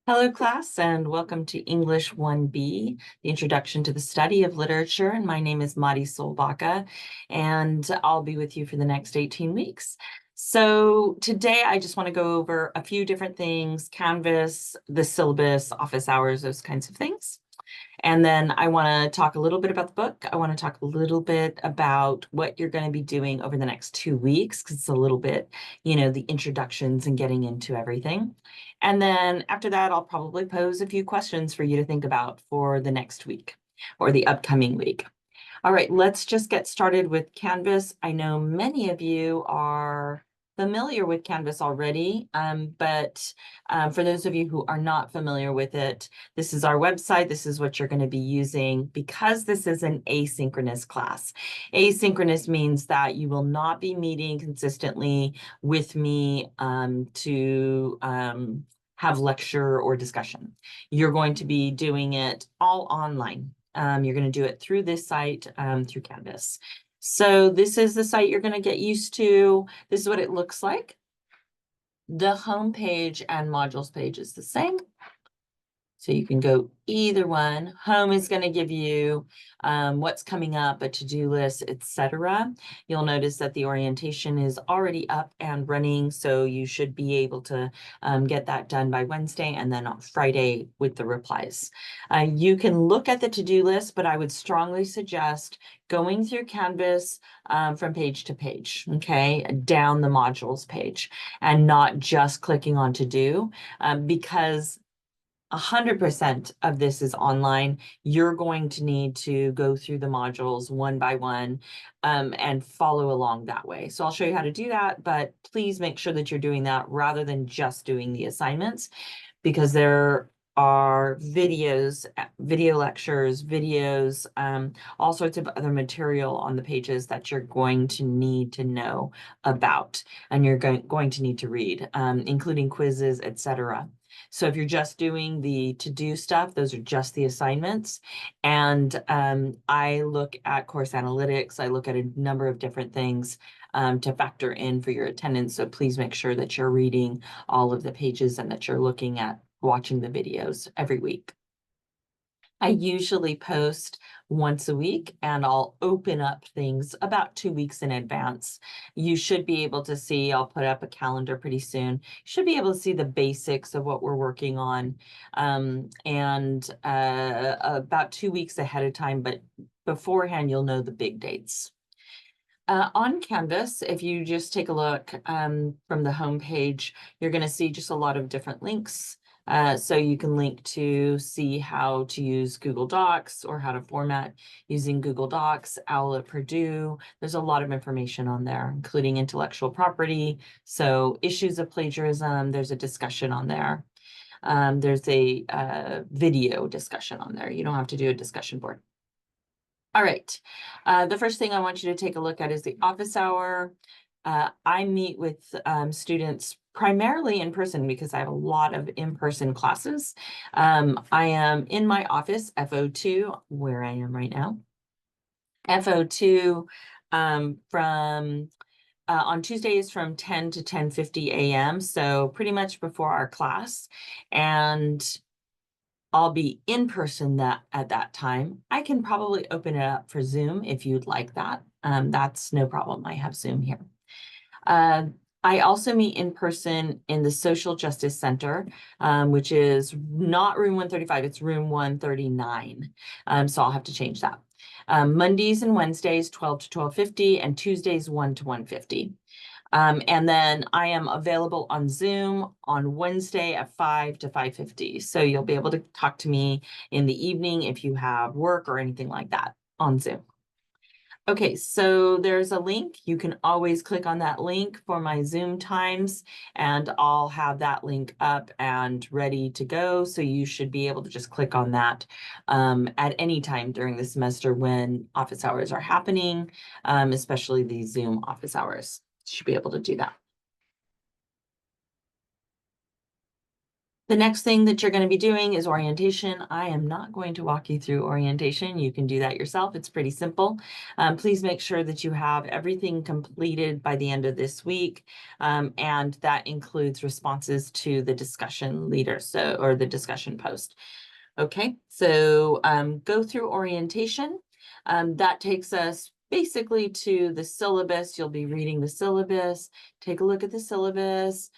Hello, class, and welcome to English 1B, the Introduction to the Study of Literature. And my name is Madi Solbaka, and I'll be with you for the next 18 weeks. So today I just want to go over a few different things: Canvas, the syllabus, office hours, those kinds of things. And then I want to talk a little bit about the book. I want to talk a little bit about what you're going to be doing over the next 2 weeks, because it's a little bit, the introductions and getting into everything. And then after that, I'll probably pose a few questions for you to think about for the next week or the upcoming week. All right, let's just get started with Canvas. I know many of you are familiar with Canvas already, but for those of you who are not familiar with it, this is our website. This is what you're going to be using because this is an asynchronous class. Asynchronous means that you will not be meeting consistently with me to have lecture or discussion. You're going to be doing it all online. You're going to do it through this site, through Canvas. So this is the site you're going to get used to. This is what it looks like. The home page and modules page is the same. So you can go either one. Home is going to give you what's coming up, a to-do list, etc. You'll notice that the orientation is already up and running, so you should be able to get that done by Wednesday and then on Friday with the replies. You can look at the to-do list, but I would strongly suggest going through Canvas from page to page, okay, down the modules page, and not just clicking on to-do, because 100% of this is online. You're going to need to go through the modules one by one and follow along that way. So I'll show you how to do that, but please make sure that you're doing that rather than just doing the assignments, because there are videos, video lectures, videos, all sorts of other material on the pages that you're going to need to know about and you're going to need to read, including quizzes, etc. So if you're just doing the to-do stuff, those are just the assignments. And I look at course analytics. I look at a number of different things to factor in for your attendance. So please make sure that you're reading all of the pages and that you're looking at watching the videos every week. I usually post once a week and I'll open up things about 2 weeks in advance. You should be able to see, I'll put up a calendar pretty soon. You should be able to see the basics of what we're working on about 2 weeks ahead of time, but beforehand, you'll know the big dates. On Canvas, if you just take a look from the home page, you're going to see just a lot of different links. So you can link to see how to use Google Docs or how to format using Google Docs, OWL at Purdue. There's a lot of information on there, including intellectual property. So issues of plagiarism, there's a discussion on there. There's a video discussion on there. You don't have to do a discussion board. All right. The first thing I want you to take a look at is the office hour. I meet with students primarily in person because I have a lot of in-person classes. I am in my office, FO2, where I am right now. FO2 from on Tuesdays from 10 to 10:50 a.m. So pretty much before our class. And I'll be in person at that time. I can probably open it up for Zoom if you'd like that. That's no problem. I have Zoom here. I also meet in person in the Social Justice Center, which is not room 135, it's room 139. So I'll have to change that. Mondays and Wednesdays, 12 to 12:50, and Tuesdays, 1 to 1:50. And then I am available on Zoom on Wednesday at 5 to 5:50. So you'll be able to talk to me in the evening if you have work or anything like that on Zoom. Okay, so there's a link. You can always click on that link for my Zoom times, and I'll have that link up and ready to go. So you should be able to just click on that at any time during the semester when office hours are happening, especially the Zoom office hours. You should be able to do that. The next thing that you're going to be doing is orientation. I am not going to walk you through orientation. You can do that yourself. It's pretty simple. Please make sure that you have everything completed by the end of this week. And that includes responses to the discussion leader, or the discussion post. Okay, so go through orientation. That takes us basically to the syllabus. You'll be reading the syllabus. Take a look at the syllabus.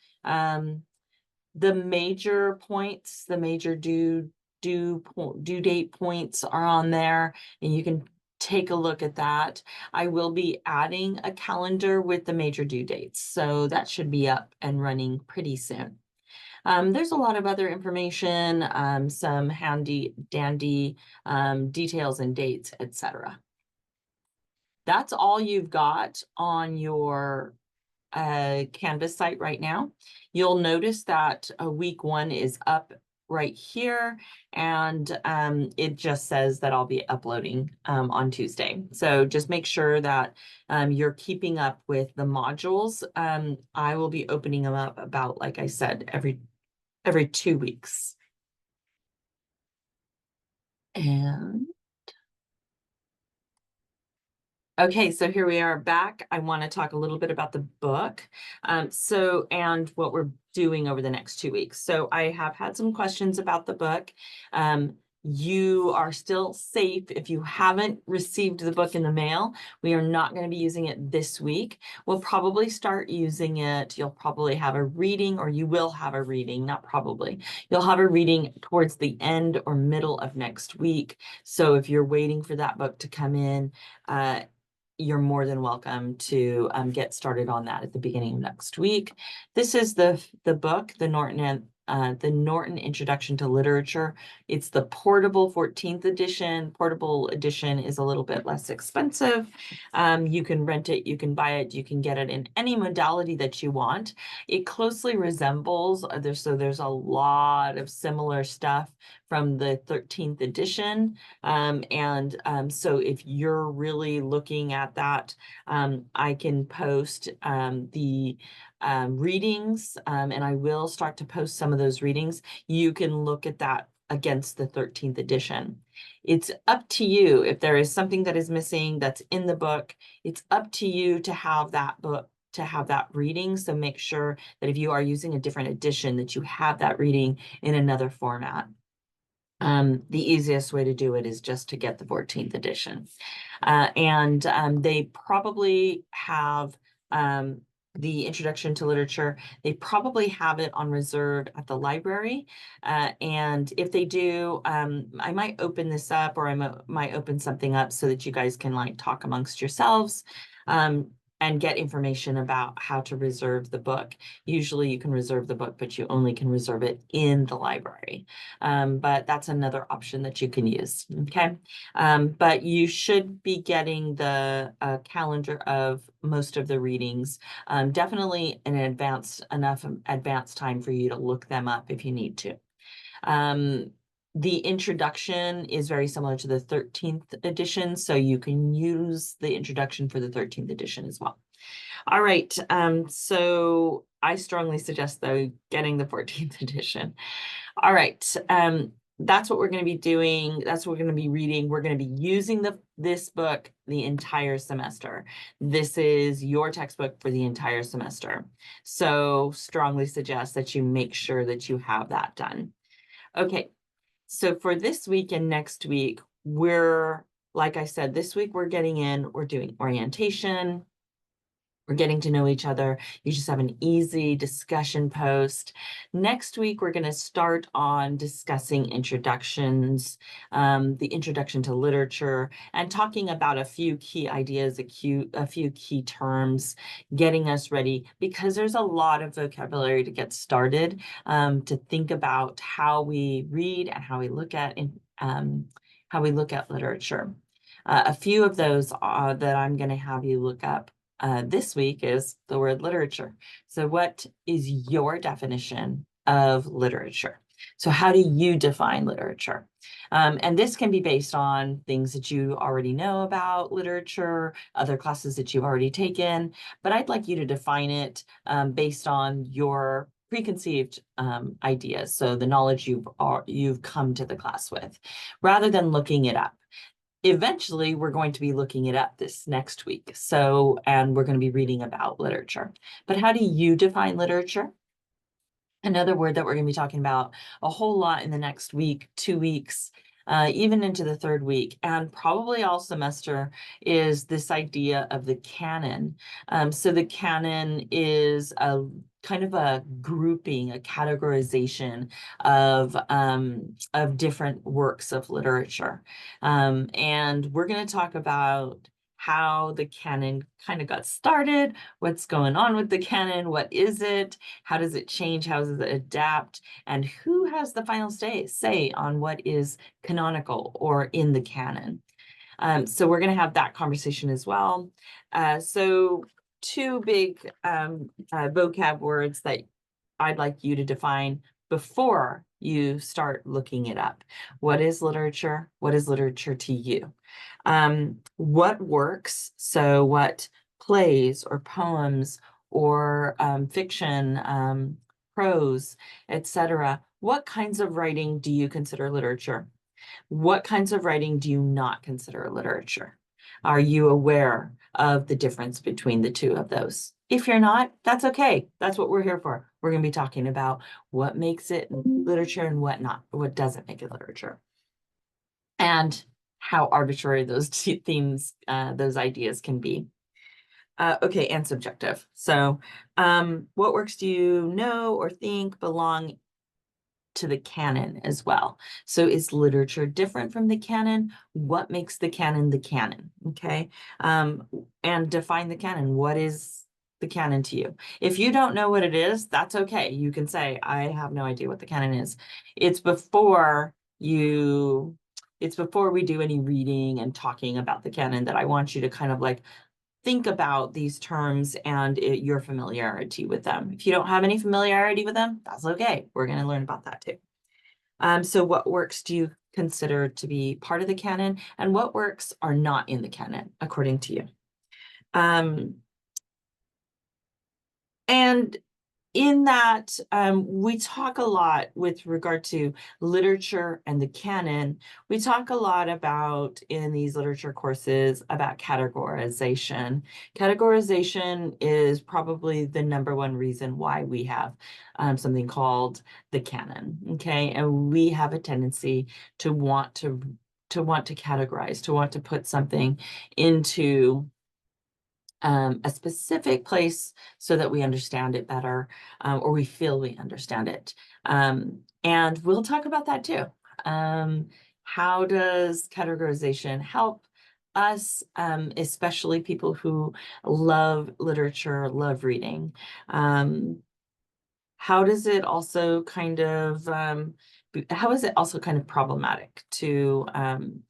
The major points, the major due date points are on there, and you can take a look at that. I will be adding a calendar with the major due dates, so that should be up and running pretty soon. There's a lot of other information, some handy dandy details and dates, etc. That's all you've got on your Canvas site right now. You'll notice that week 1 is up right here, and it just says that I'll be uploading on Tuesday. So just make sure that you're keeping up with the modules. I will be opening them up about, like I said, every 2 weeks. And okay, so here we are back. I want to talk a little bit about the book. And what we're doing over the next 2 weeks. So I have had some questions about the book. You are still safe if you haven't received the book in the mail. We are not going to be using it this week. We'll probably start using it. You'll probably have a reading, or you will have a reading, not probably. You'll have a reading towards the end or middle of next week. So if you're waiting for that book to come in, you're more than welcome to get started on that at the beginning of next week. This is the book, the Norton Introduction to Literature. It's the portable 14th edition. Portable edition is a little bit less expensive. You can rent it, you can buy it, you can get it in any modality that you want. It closely resembles, so there's a lot of similar stuff from the 13th edition. So if you're really looking at that, I can post the readings, and I will start to post some of those readings. You can look at that against the 13th edition. It's up to you. If there is something that is missing that's in the book, it's up to you to have that book, to have that reading. So make sure that if you are using a different edition, that you have that reading in another format. The easiest way to do it is just to get the 14th edition. They probably have the Introduction to Literature. They probably have it on reserve at the library. And if they do, I might open this up, or I might open something up so that you guys can like talk amongst yourselves. And get information about how to reserve the book. Usually you can reserve the book, but you only can reserve it in the library. But that's another option that you can use, okay? But you should be getting the calendar of most of the readings, definitely in enough advanced time for you to look them up if you need to. The introduction is very similar to the 13th edition, so you can use the introduction for the 13th edition as well. All right, so I strongly suggest, though, getting the 14th edition. All right, that's what we're going to be doing. That's what we're going to be reading. We're going to be using this book the entire semester. This is your textbook for the entire semester. So strongly suggest that you make sure that you have that done. Okay. So for this week and next week, like I said, this week we're doing orientation. We're getting to know each other. You just have an easy discussion post. Next week, we're going to start on discussing introductions, the introduction to literature, and talking about a few key ideas, a few key terms, getting us ready, because there's a lot of vocabulary to get started, to think about how we read and how we look at literature. A few of those that I'm going to have you look up this week is the word literature. So what is your definition of literature? So how do you define literature? And this can be based on things that you already know about literature, other classes that you've already taken, but I'd like you to define it based on your preconceived ideas, so the knowledge you've come to the class with, rather than looking it up. Eventually, we're going to be looking it up this next week. So, and we're going to be reading about literature. But how do you define literature? Another word that we're going to be talking about a whole lot in the next week, 2 weeks, even into the third week, and probably all semester, is this idea of the canon. So the canon is a kind of a grouping, a categorization of different works of literature. And we're going to talk about how the canon kind of got started, what's going on with the canon, what is it, how does it change, how does it adapt, and who has the final say on what is canonical or in the canon. So we're going to have that conversation as well. So two big vocab words that I'd like you to define before you start looking it up. What is literature? What is literature to you? What works? So what plays or poems or fiction, prose, etc. What kinds of writing do you consider literature? What kinds of writing do you not consider literature? Are you aware of the difference between the two of those? If you're not, that's okay. That's what we're here for. We're going to be talking about what makes it literature and what doesn't make it literature. And how arbitrary those two themes, those ideas can be. Okay, and subjective. So what works do you know or think belong to the canon as well? So is literature different from the canon? What makes the canon? Okay, and define the canon. What is the canon to you? If you don't know what it is, that's okay. You can say, I have no idea what the canon is. It's before we do any reading and talking about the canon that I want you to kind of like think about these terms and your familiarity with them. If you don't have any familiarity with them, that's okay. We're going to learn about that too. So what works do you consider to be part of the canon, and what works are not in the canon, according to you? And in that, we talk a lot with regard to literature and the canon. We talk a lot about, in these literature courses, about categorization. Categorization is probably the #1 reason why we have something called the canon, okay? And we have a tendency to want to categorize, to want to put something into a specific place so that we understand it better, or we feel we understand it. And we'll talk about that too. How does categorization help us, especially people who love literature, love reading? How does it also kind of, how is it also kind of problematic to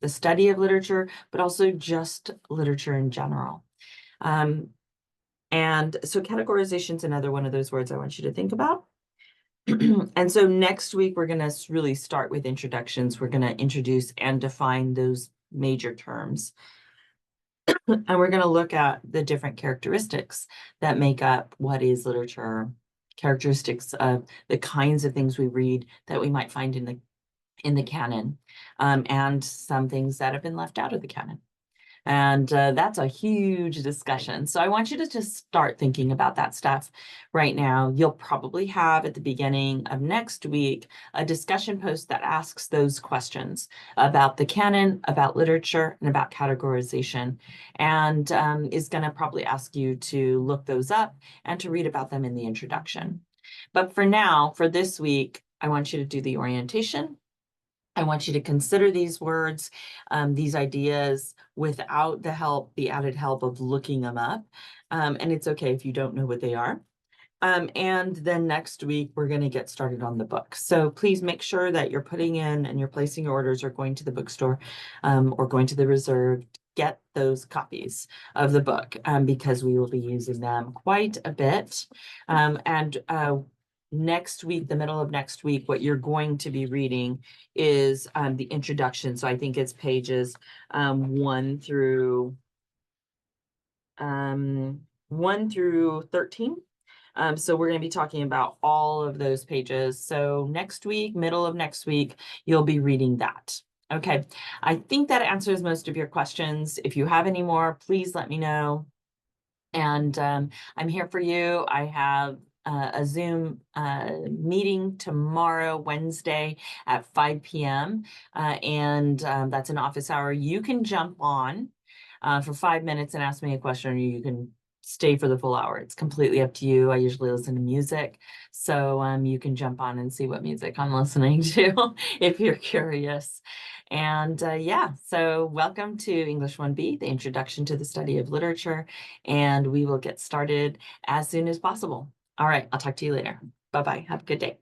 the study of literature, but also just literature in general? And so categorization is another one of those words I want you to think about. And so next week, we're going to really start with introductions. We're going to introduce and define those major terms. And we're going to look at the different characteristics that make up what is literature, characteristics of the kinds of things we read that we might find in the canon, and some things that have been left out of the canon. And that's a huge discussion. So I want you to just start thinking about that stuff right now. You'll probably have at the beginning of next week a discussion post that asks those questions about the canon, about literature, and about categorization, and is going to probably ask you to look those up and to read about them in the introduction. But for now, for this week, I want you to do the orientation. I want you to consider these words, these ideas, without the added help of looking them up. And it's okay if you don't know what they are. And then next week, we're going to get started on the book. So please make sure that you're putting in and you're placing your orders or going to the bookstore, or going to the reserve. Get those copies of the book, because we will be using them quite a bit. Next week, the middle of next week, what you're going to be reading is the introduction. So I think it's pages 1 through 13. So we're going to be talking about all of those pages. So next week, middle of next week, you'll be reading that. Okay, I think that answers most of your questions. If you have any more, please let me know. And I'm here for you. I have a Zoom meeting tomorrow, Wednesday at 5 p.m. That's an office hour. You can jump on for 5 minutes and ask me a question, or you can stay for the full hour. It's completely up to you. I usually listen to music, so you can jump on and see what music I'm listening to if you're curious. And yeah, so welcome to English 1B, the Introduction to the Study of Literature, and we will get started as soon as possible. All right, I'll talk to you later. Bye-bye. Have a good day.